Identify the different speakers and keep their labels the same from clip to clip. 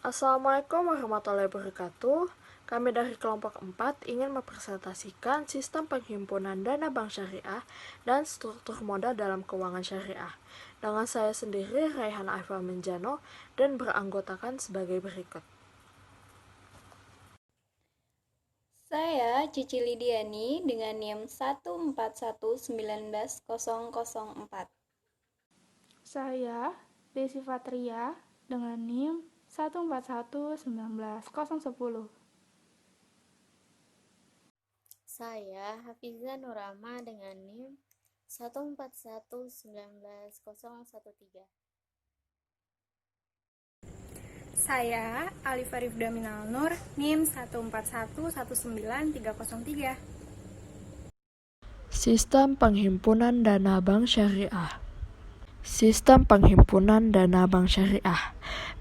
Speaker 1: Assalamualaikum warahmatullahi wabarakatuh. Kami dari kelompok 4 ingin mempresentasikan sistem penghimpunan dana bank syariah dan struktur modal dalam keuangan syariah. Dengan saya sendiri, Raihan Afwa Menjano, dan beranggotakan sebagai berikut.
Speaker 2: Saya Cici Lidiani dengan NIM 141919004.
Speaker 3: Saya Desi Fatria dengan NIM 141911010.
Speaker 4: Saya Hafiza Nurama dengan NIM 1419113.
Speaker 5: Saya Alif Arifda Minal Nur, NIM 141190303.
Speaker 1: Sistem penghimpunan dana bank syariah. Sistem penghimpunan dana bank syariah.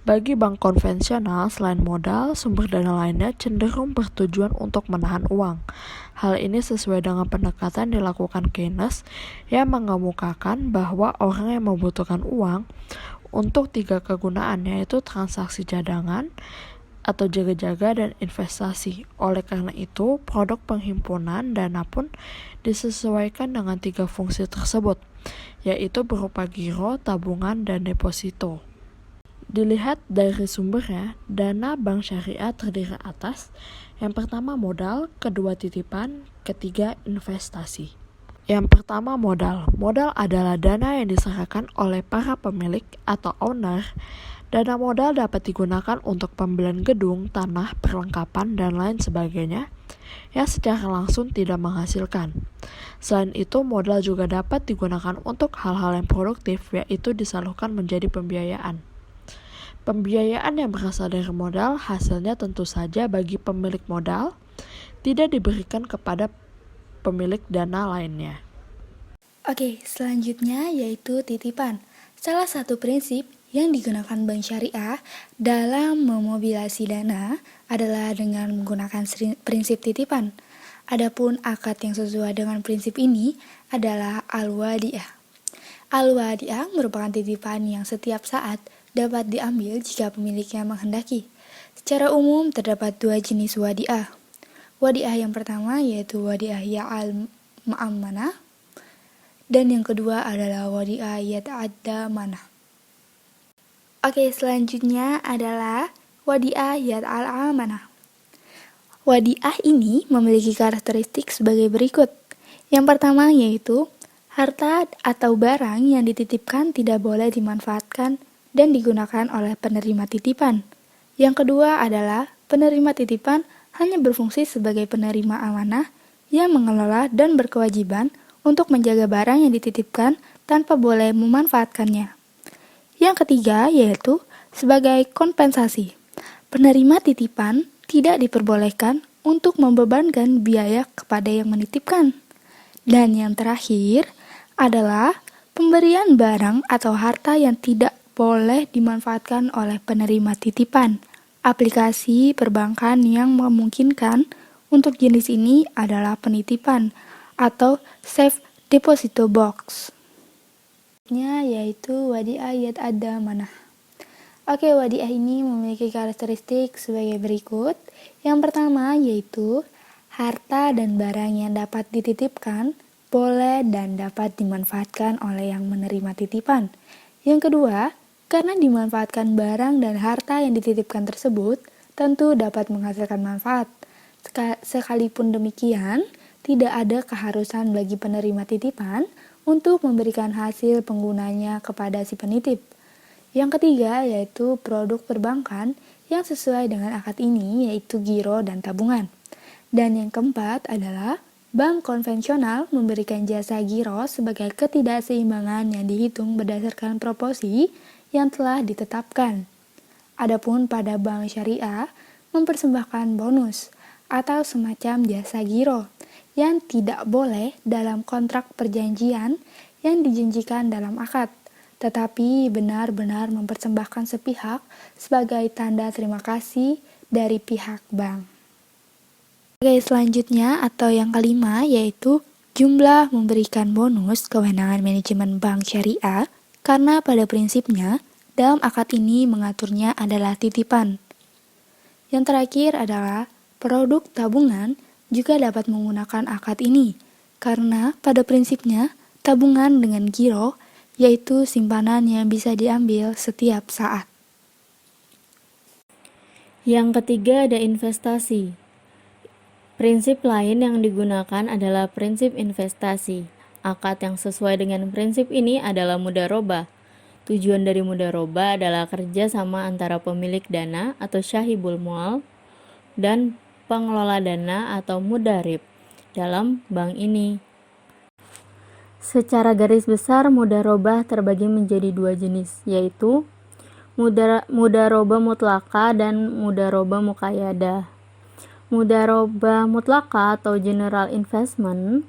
Speaker 1: Bagi bank konvensional, selain modal, sumber dana lainnya cenderung bertujuan untuk menahan uang. Hal ini sesuai dengan pendekatan dilakukan Keynes yang mengemukakan bahwa orang yang membutuhkan uang untuk 3 kegunaan, yaitu transaksi cadangan atau jaga-jaga dan investasi. Oleh karena itu, produk penghimpunan dana pun disesuaikan dengan 3 fungsi tersebut, yaitu berupa giro, tabungan, dan deposito. Dilihat dari sumbernya, dana bank syariah terdiri atas yang pertama modal, kedua titipan, ketiga investasi. Yang pertama modal. Modal adalah dana yang diserahkan oleh para pemilik atau owner. Dana modal dapat digunakan untuk pembelian gedung, tanah, perlengkapan, dan lain sebagainya yang secara langsung tidak menghasilkan. Selain itu, modal juga dapat digunakan untuk hal-hal yang produktif, yaitu disalurkan menjadi pembiayaan. Pembiayaan yang berasal dari modal hasilnya tentu saja bagi pemilik modal, tidak diberikan kepada pemilik dana lainnya.
Speaker 6: Oke, selanjutnya yaitu titipan. Salah satu prinsip yang digunakan bank syariah dalam memobilisasi dana adalah dengan menggunakan prinsip titipan. Adapun akad yang sesuai dengan prinsip ini adalah al-wadi'ah. Al-wadi'ah merupakan titipan yang setiap saat dapat diambil jika pemiliknya menghendaki. Secara umum terdapat 2 jenis wadi'ah. Wadi'ah yang pertama yaitu wadi'ah ya'al ma'amanah, dan yang kedua adalah wadi'ah yata'adda manah. Oke, selanjutnya adalah wadi'ah yat'al amanah. Wadi'ah ini memiliki karakteristik sebagai berikut. Yang pertama yaitu harta atau barang yang dititipkan tidak boleh dimanfaatkan dan digunakan oleh penerima titipan. Yang kedua adalah penerima titipan hanya berfungsi sebagai penerima amanah yang mengelola dan berkewajiban untuk menjaga barang yang dititipkan tanpa boleh memanfaatkannya. Yang ketiga yaitu sebagai kompensasi. Penerima titipan tidak diperbolehkan untuk membebankan biaya kepada yang menitipkan. Dan yang terakhir adalah pemberian barang atau harta yang tidak boleh dimanfaatkan oleh penerima titipan. Aplikasi perbankan yang memungkinkan untuk jenis ini adalah penitipan atau safe deposito box. Yaitu wadi'ah yat'adda manah. Oke, wadi'ah ini memiliki karakteristik sebagai berikut. Yang pertama yaitu harta dan barang yang dapat dititipkan boleh dan dapat dimanfaatkan oleh yang menerima titipan. Yang kedua, karena dimanfaatkan barang dan harta yang dititipkan tersebut tentu dapat menghasilkan manfaat. Sekalipun demikian, tidak ada keharusan bagi penerima titipan untuk memberikan hasil penggunanya kepada si penitip. Yang ketiga yaitu produk perbankan yang sesuai dengan akad ini yaitu giro dan tabungan. Dan yang keempat adalah bank konvensional memberikan jasa giro sebagai ketidakseimbangan yang dihitung berdasarkan proporsi yang telah ditetapkan. Adapun pada bank syariah mempersembahkan bonus atau semacam jasa giro yang tidak boleh dalam kontrak perjanjian yang dijanjikan dalam akad, tetapi benar-benar mempersembahkan sepihak sebagai tanda terima kasih dari pihak bank. Oke, selanjutnya atau yang kelima yaitu jumlah memberikan bonus kewenangan manajemen bank syariah karena pada prinsipnya dalam akad ini mengaturnya adalah titipan. Yang terakhir adalah produk tabungan juga dapat menggunakan akad ini, karena pada prinsipnya tabungan dengan giro yaitu simpanan yang bisa diambil setiap saat.
Speaker 7: Yang ketiga ada investasi. Prinsip lain yang digunakan adalah prinsip investasi. Akad yang sesuai dengan prinsip ini adalah mudharabah. Tujuan dari mudharabah adalah kerjasama antara pemilik dana atau syahibul mual dan pengelola dana atau mudharib dalam bank ini. Secara garis besar, mudharabah terbagi menjadi dua jenis, yaitu mudharabah mutlaqah dan mudharabah muqayyadah. Mudharabah mutlaqah atau general investment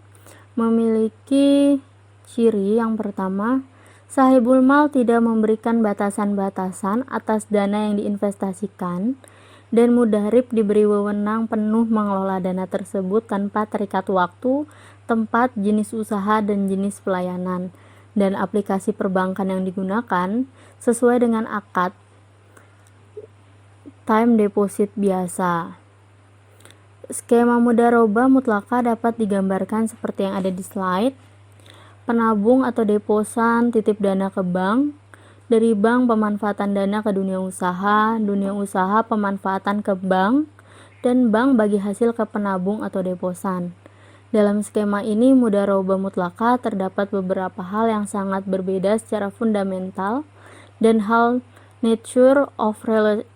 Speaker 7: memiliki ciri yang pertama, sahibul mal tidak memberikan batasan-batasan atas dana yang diinvestasikan, dan mudharib diberi wewenang penuh mengelola dana tersebut tanpa terikat waktu, tempat, jenis usaha, dan jenis pelayanan, dan aplikasi perbankan yang digunakan sesuai dengan akad time deposit biasa. Skema mudharabah mutlaqah dapat digambarkan seperti yang ada di slide. Penabung atau deposan titip dana ke bank, dari bank pemanfaatan dana ke dunia usaha pemanfaatan ke bank, dan bank bagi hasil ke penabung atau deposan. Dalam skema ini, mudharabah mutlaqah terdapat beberapa hal yang sangat berbeda secara fundamental dan hal nature of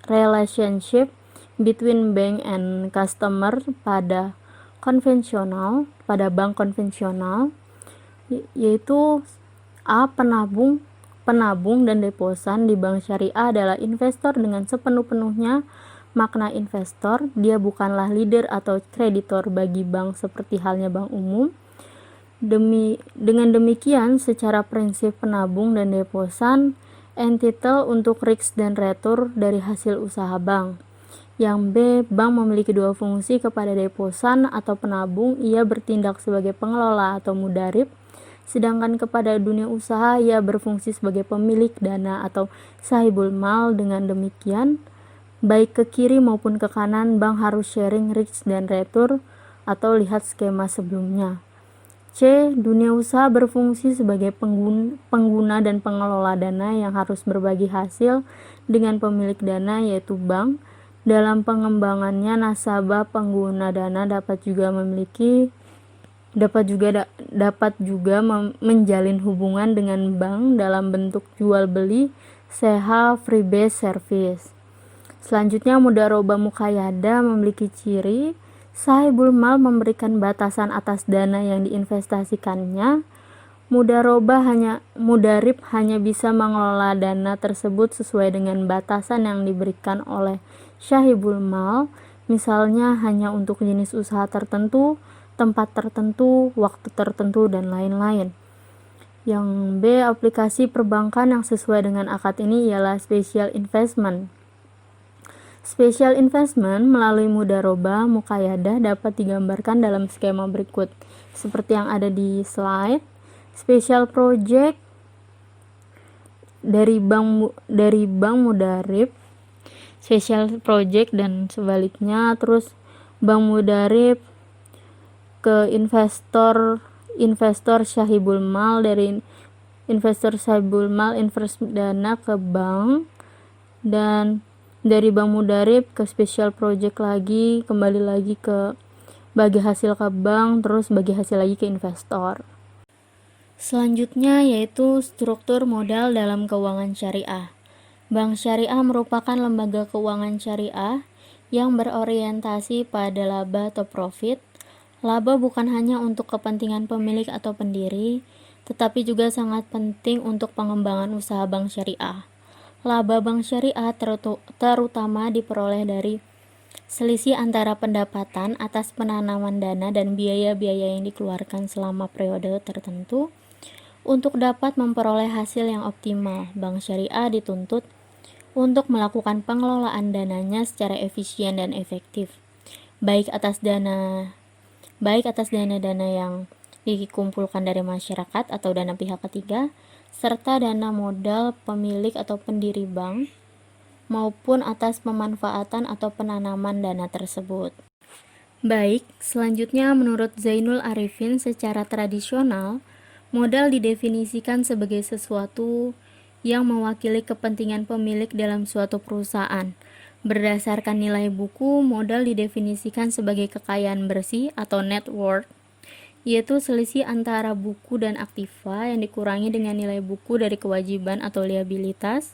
Speaker 7: relationship between bank and customer pada bank konvensional, yaitu A. Penabung dan deposan di bank syariah adalah investor dengan sepenuh-penuhnya makna investor. Dia bukanlah leader atau kreditor bagi bank seperti halnya bank umum. Dengan demikian, secara prinsip penabung dan deposan entitled untuk risk dan return dari hasil usaha bank. Yang B, bank memiliki dua fungsi kepada deposan atau penabung. Ia bertindak sebagai pengelola atau mudharib, sedangkan kepada dunia usaha ia berfungsi sebagai pemilik dana atau sahibul mal. Dengan demikian, baik ke kiri maupun ke kanan, bank harus sharing risk dan return atau lihat skema sebelumnya. C. Dunia usaha berfungsi sebagai pengguna dan pengelola dana yang harus berbagi hasil dengan pemilik dana yaitu bank. Dalam pengembangannya, nasabah pengguna dana dapat juga menjalin hubungan dengan bank dalam bentuk jual beli, sewa, free base service. Selanjutnya, mudharabah muqayyadah memiliki ciri sahibul mal memberikan batasan atas dana yang diinvestasikannya. Mudharib hanya bisa mengelola dana tersebut sesuai dengan batasan yang diberikan oleh syahibul mal, misalnya hanya untuk jenis usaha tertentu, tempat tertentu, waktu tertentu, dan lain-lain. Yang B, aplikasi perbankan yang sesuai dengan akad ini ialah special investment. Special investment melalui mudharabah muqayyadah dapat digambarkan dalam skema berikut, seperti yang ada di slide. Special project dari bank mudharib, special project dan sebaliknya, terus bank mudharib ke investor syahibul mal, dari investor syahibul mal invest dana ke bank, dan dari bank mudharib ke special project lagi, kembali lagi ke bagi hasil ke bank, terus bagi hasil lagi ke investor. Selanjutnya yaitu struktur modal dalam keuangan syariah. Bank syariah merupakan lembaga keuangan syariah yang berorientasi pada laba atau profit. Laba bukan hanya untuk kepentingan pemilik atau pendiri, tetapi juga sangat penting untuk pengembangan usaha bank syariah. Laba bank syariah terutama diperoleh dari selisih antara pendapatan atas penanaman dana dan biaya-biaya yang dikeluarkan selama periode tertentu. Untuk dapat memperoleh hasil yang optimal, bank syariah dituntut untuk melakukan pengelolaan dananya secara efisien dan efektif, baik atas dana yang dikumpulkan dari masyarakat atau dana pihak ketiga, serta dana modal pemilik atau pendiri bank maupun atas pemanfaatan atau penanaman dana tersebut. Baik, selanjutnya menurut Zainul Arifin secara tradisional, modal didefinisikan sebagai sesuatu yang mewakili kepentingan pemilik dalam suatu perusahaan. Berdasarkan nilai buku, modal didefinisikan sebagai kekayaan bersih atau net worth, yaitu selisih antara buku dan aktiva yang dikurangi dengan nilai buku dari kewajiban atau liabilitas.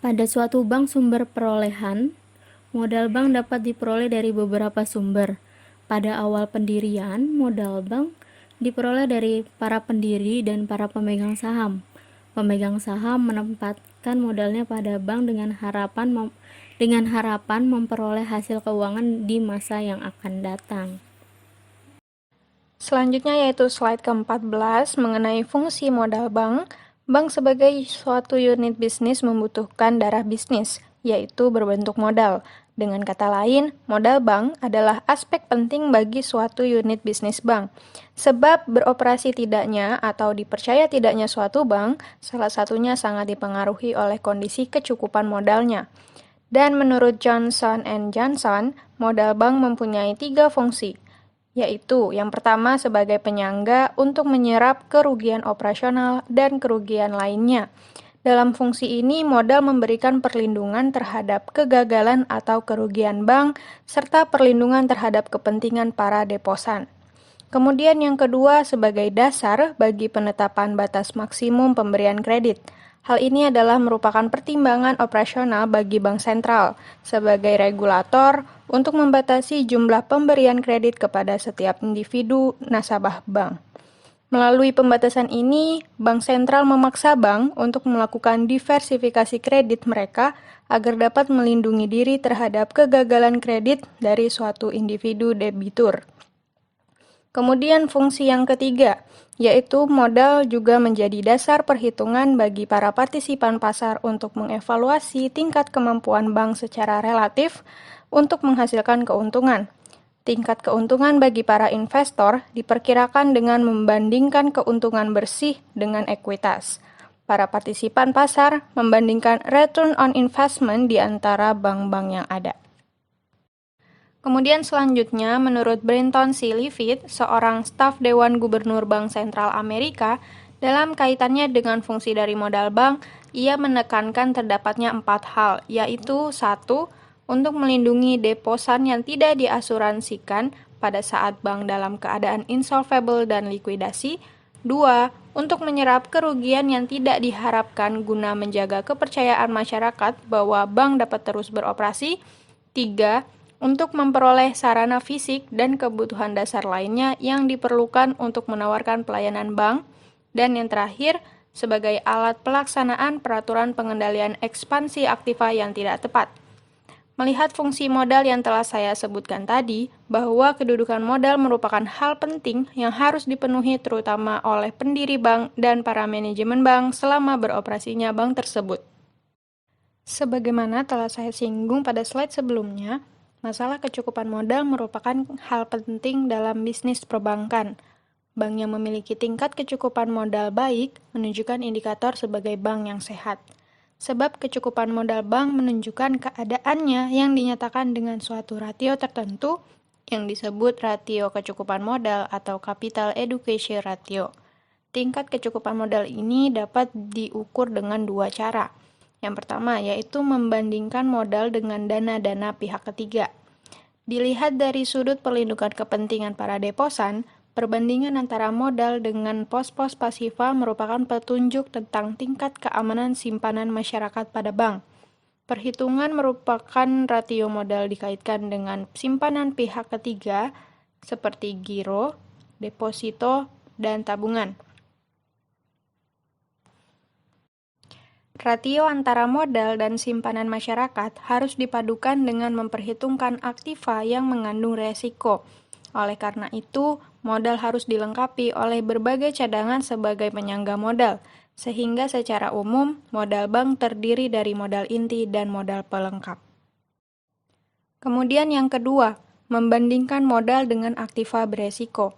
Speaker 7: Pada suatu bank sumber perolehan, modal bank dapat diperoleh dari beberapa sumber. Pada awal pendirian, modal bank diperoleh dari para pendiri dan para pemegang saham. Pemegang saham menempatkan modalnya pada bank dengan harapan memperoleh hasil keuangan di masa yang akan datang.
Speaker 5: Selanjutnya yaitu slide ke-14 mengenai fungsi modal bank. Bank sebagai suatu unit bisnis membutuhkan darah bisnis, yaitu berbentuk modal. Dengan kata lain, modal bank adalah aspek penting bagi suatu unit bisnis bank. Sebab beroperasi tidaknya atau dipercaya tidaknya suatu bank, salah satunya sangat dipengaruhi oleh kondisi kecukupan modalnya. Dan menurut Johnson & Johnson, modal bank mempunyai 3 fungsi, yaitu yang pertama sebagai penyangga untuk menyerap kerugian operasional dan kerugian lainnya. Dalam fungsi ini, modal memberikan perlindungan terhadap kegagalan atau kerugian bank, serta perlindungan terhadap kepentingan para deposan. Kemudian yang kedua sebagai dasar bagi penetapan batas maksimum pemberian kredit. Hal ini adalah merupakan pertimbangan operasional bagi bank sentral sebagai regulator untuk membatasi jumlah pemberian kredit kepada setiap individu nasabah bank. Melalui pembatasan ini, bank sentral memaksa bank untuk melakukan diversifikasi kredit mereka agar dapat melindungi diri terhadap kegagalan kredit dari suatu individu debitur. Kemudian fungsi yang ketiga, yaitu modal juga menjadi dasar perhitungan bagi para partisipan pasar untuk mengevaluasi tingkat kemampuan bank secara relatif untuk menghasilkan keuntungan. Tingkat keuntungan bagi para investor diperkirakan dengan membandingkan keuntungan bersih dengan ekuitas. Para partisipan pasar membandingkan return on investment di antara bank-bank yang ada. Kemudian selanjutnya, menurut Brenton C. Leavitt, seorang staf Dewan Gubernur Bank Sentral Amerika, dalam kaitannya dengan fungsi dari modal bank, ia menekankan terdapatnya 4 hal, yaitu 1. Untuk melindungi deposan yang tidak diasuransikan pada saat bank dalam keadaan insolvable dan likuidasi. 2. Untuk menyerap kerugian yang tidak diharapkan guna menjaga kepercayaan masyarakat bahwa bank dapat terus beroperasi. 3. Untuk memperoleh sarana fisik dan kebutuhan dasar lainnya yang diperlukan untuk menawarkan pelayanan bank. Dan yang terakhir, sebagai alat pelaksanaan peraturan pengendalian ekspansi aktiva yang tidak tepat. Melihat fungsi modal yang telah saya sebutkan tadi, bahwa kedudukan modal merupakan hal penting yang harus dipenuhi terutama oleh pendiri bank dan para manajemen bank selama beroperasinya bank tersebut. Sebagaimana telah saya singgung pada slide sebelumnya, masalah kecukupan modal merupakan hal penting dalam bisnis perbankan. Bank yang memiliki tingkat kecukupan modal baik menunjukkan indikator sebagai bank yang sehat. Sebab kecukupan modal bank menunjukkan keadaannya yang dinyatakan dengan suatu rasio tertentu yang disebut rasio kecukupan modal atau capital adequacy ratio. Tingkat kecukupan modal ini dapat diukur dengan 2 cara. Yang pertama yaitu membandingkan modal dengan dana-dana pihak ketiga. Dilihat dari sudut perlindungan kepentingan para deposan, perbandingan antara modal dengan pos-pos pasifa merupakan petunjuk tentang tingkat keamanan simpanan masyarakat pada bank. Perhitungan merupakan rasio modal dikaitkan dengan simpanan pihak ketiga seperti giro, deposito, dan tabungan. Rasio antara modal dan simpanan masyarakat harus dipadukan dengan memperhitungkan aktiva yang mengandung resiko. Oleh karena itu, modal harus dilengkapi oleh berbagai cadangan sebagai penyangga modal, sehingga secara umum modal bank terdiri dari modal inti dan modal pelengkap. Kemudian yang kedua, membandingkan modal dengan aktiva beresiko.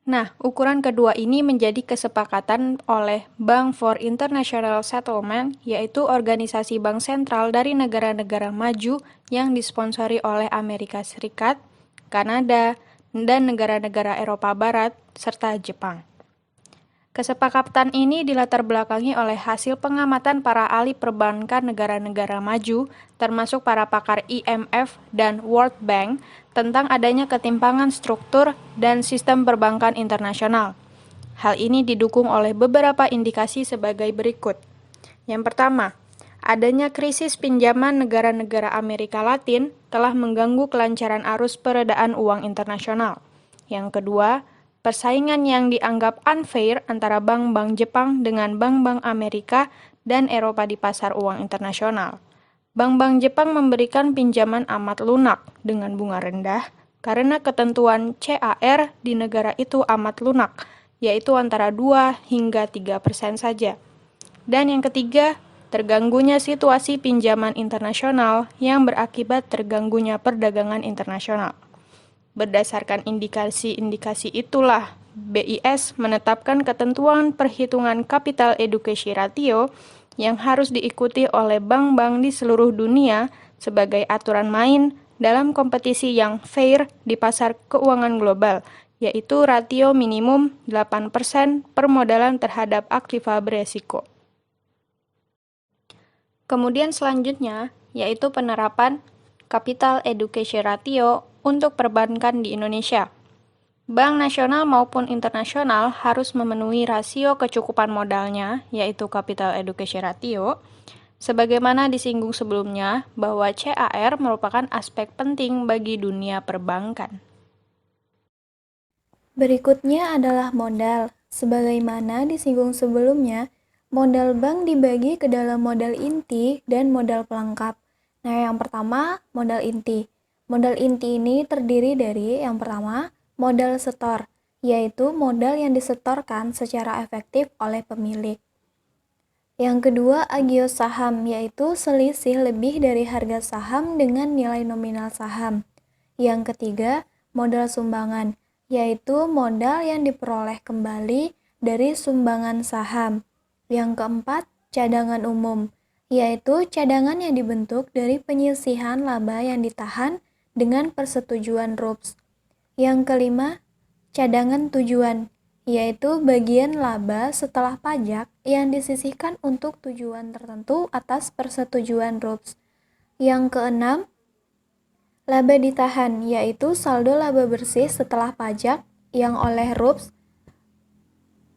Speaker 5: Nah, ukuran kedua ini menjadi kesepakatan oleh Bank for International Settlement, yaitu organisasi bank sentral dari negara-negara maju yang disponsori oleh Amerika Serikat, Kanada, dan negara-negara Eropa Barat, serta Jepang. Kesepakatan ini dilatar belakangi oleh hasil pengamatan para ahli perbankan negara-negara maju, termasuk para pakar IMF dan World Bank, tentang adanya ketimpangan struktur dan sistem perbankan internasional. Hal ini didukung oleh beberapa indikasi sebagai berikut. Yang pertama, adanya krisis pinjaman negara-negara Amerika Latin telah mengganggu kelancaran arus peredaran uang internasional. Yang kedua, persaingan yang dianggap unfair antara bank-bank Jepang dengan bank-bank Amerika dan Eropa di pasar uang internasional. Bank-bank Jepang memberikan pinjaman amat lunak dengan bunga rendah karena ketentuan CAR di negara itu amat lunak, yaitu antara 2 hingga 3% saja. Dan yang ketiga, terganggunya situasi pinjaman internasional yang berakibat terganggunya perdagangan internasional. Berdasarkan indikasi-indikasi itulah, BIS menetapkan ketentuan perhitungan capital adequacy ratio yang harus diikuti oleh bank-bank di seluruh dunia sebagai aturan main dalam kompetisi yang fair di pasar keuangan global, yaitu rasio minimum 8% permodalan terhadap aktiva beresiko. Kemudian selanjutnya, yaitu penerapan capital adequacy ratio untuk perbankan di Indonesia. Bank nasional maupun internasional harus memenuhi rasio kecukupan modalnya, yaitu capital adequacy ratio, sebagaimana disinggung sebelumnya bahwa CAR merupakan aspek penting bagi dunia perbankan.
Speaker 6: Berikutnya adalah modal. Sebagaimana disinggung sebelumnya, modal bank dibagi ke dalam modal inti dan modal pelengkap. Nah, yang pertama, modal inti. Modal inti ini terdiri dari yang pertama, modal setor, yaitu modal yang disetorkan secara efektif oleh pemilik. Yang kedua, agio saham, yaitu selisih lebih dari harga saham dengan nilai nominal saham. Yang ketiga, modal sumbangan, yaitu modal yang diperoleh kembali dari sumbangan saham. Yang keempat, cadangan umum, yaitu cadangan yang dibentuk dari penyisihan laba yang ditahan dengan persetujuan RUPS. Yang kelima, cadangan tujuan, yaitu bagian laba setelah pajak yang disisihkan untuk tujuan tertentu atas persetujuan RUPS. Yang keenam, laba ditahan, yaitu saldo laba bersih setelah pajak yang oleh RUPS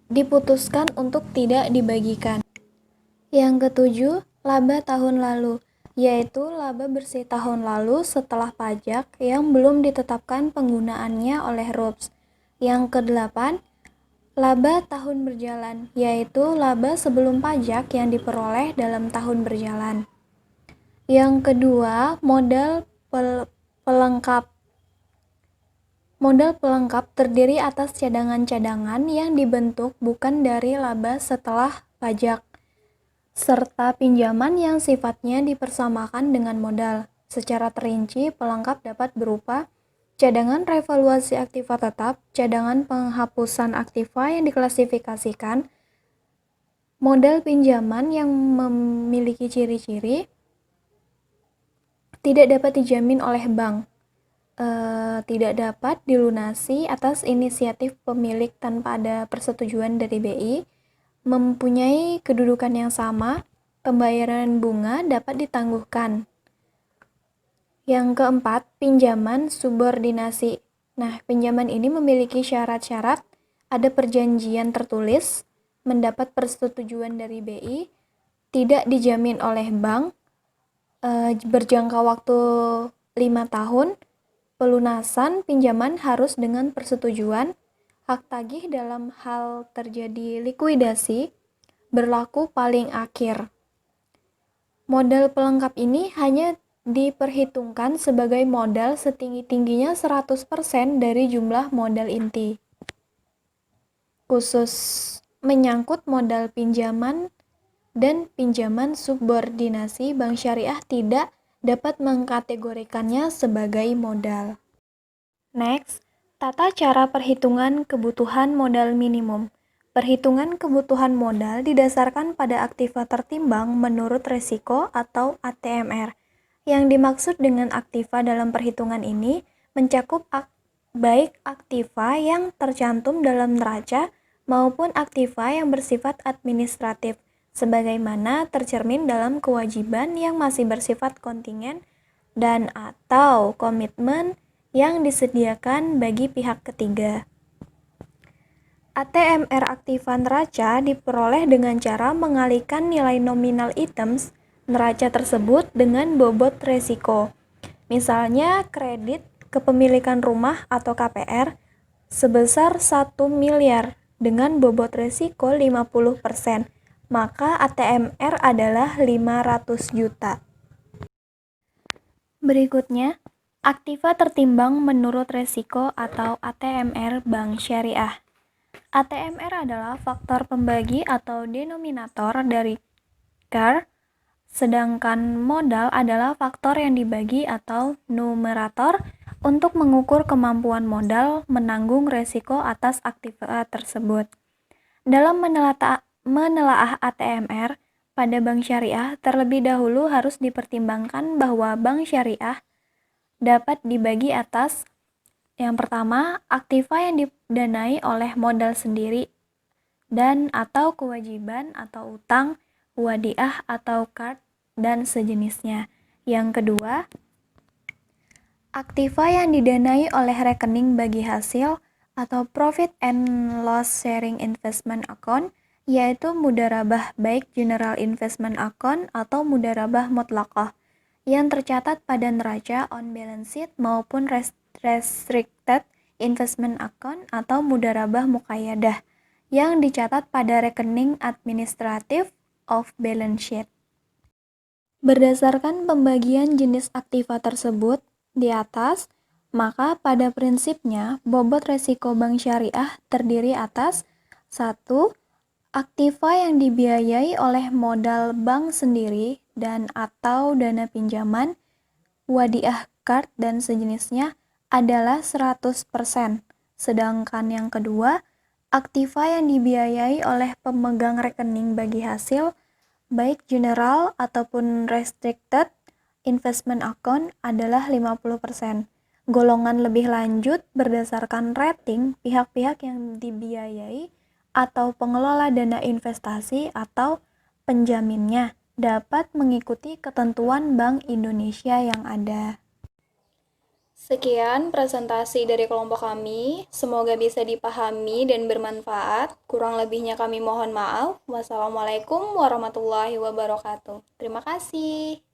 Speaker 6: diputuskan untuk tidak dibagikan. Yang ketujuh, laba tahun lalu, yaitu laba bersih tahun lalu setelah pajak yang belum ditetapkan penggunaannya oleh RUPS. Yang kedelapan, laba tahun berjalan, yaitu laba sebelum pajak yang diperoleh dalam tahun berjalan. Yang kedua, modal pelengkap. Modal pelengkap terdiri atas cadangan-cadangan yang dibentuk bukan dari laba setelah pajak, serta pinjaman yang sifatnya dipersamakan dengan modal. Secara terinci, pelengkap dapat berupa cadangan revaluasi aktiva tetap, cadangan penghapusan aktiva yang diklasifikasikan, modal pinjaman yang memiliki ciri-ciri tidak dapat dijamin oleh bank, tidak dapat dilunasi atas inisiatif pemilik tanpa ada persetujuan dari BI, mempunyai kedudukan yang sama, pembayaran bunga dapat ditangguhkan. Yang keempat, pinjaman subordinasi. Nah, pinjaman ini memiliki syarat-syarat, ada perjanjian tertulis, mendapat persetujuan dari BI, tidak dijamin oleh bank, berjangka waktu 5 tahun, pelunasan pinjaman harus dengan persetujuan, hak tagih dalam hal terjadi likuidasi berlaku paling akhir. Modal pelengkap ini hanya diperhitungkan sebagai modal setinggi-tingginya 100% dari jumlah modal inti. Khusus menyangkut modal pinjaman dan pinjaman subordinasi, Bank Syariah tidak dapat mengkategorikannya sebagai modal. Next,
Speaker 8: Tata cara perhitungan kebutuhan modal minimum. Perhitungan kebutuhan modal didasarkan pada aktiva tertimbang menurut resiko atau ATMR. Yang dimaksud dengan aktiva dalam perhitungan ini mencakup baik aktiva yang tercantum dalam neraca maupun aktiva yang bersifat administratif, sebagaimana tercermin dalam kewajiban yang masih bersifat kontingen dan atau komitmen yang disediakan bagi pihak ketiga. ATMR aktiva neraca diperoleh dengan cara mengalihkan nilai nominal items neraca tersebut dengan bobot resiko. Misalnya kredit kepemilikan rumah atau KPR sebesar 1 miliar dengan bobot resiko 50%, maka ATMR adalah 500 juta. Berikutnya, aktiva tertimbang menurut resiko atau ATMR Bank Syariah. ATMR adalah faktor pembagi atau denominator dari CAR, sedangkan modal adalah faktor yang dibagi atau numerator untuk mengukur kemampuan modal menanggung resiko atas aktiva tersebut. Dalam menelaah ATMR pada bank syariah, terlebih dahulu harus dipertimbangkan bahwa bank syariah dapat dibagi atas yang pertama, aktiva yang didanai oleh modal sendiri dan atau kewajiban atau utang, wadiah atau card dan sejenisnya. Yang kedua, aktiva yang didanai oleh rekening bagi hasil atau profit and loss sharing investment account, yaitu mudharabah baik general investment account atau mudharabah mutlaqah yang tercatat pada neraca on balance sheet maupun restricted investment account atau mudharabah muqayyadah yang dicatat pada rekening administratif off balance sheet. Berdasarkan pembagian jenis aktiva tersebut di atas, maka pada prinsipnya bobot resiko bank syariah terdiri atas 1. Aktiva yang dibiayai oleh modal bank sendiri dan atau dana pinjaman, wadiah card dan sejenisnya adalah 100%. Sedangkan yang kedua, aktiva yang dibiayai oleh pemegang rekening bagi hasil, baik general ataupun restricted investment account adalah 50%. Golongan lebih lanjut berdasarkan rating pihak-pihak yang dibiayai atau pengelola dana investasi atau penjaminnya dapat mengikuti ketentuan Bank Indonesia yang ada.
Speaker 2: Sekian presentasi dari kelompok kami, semoga bisa dipahami dan bermanfaat. Kurang lebihnya kami mohon maaf. Wassalamualaikum warahmatullahi wabarakatuh. Terima kasih.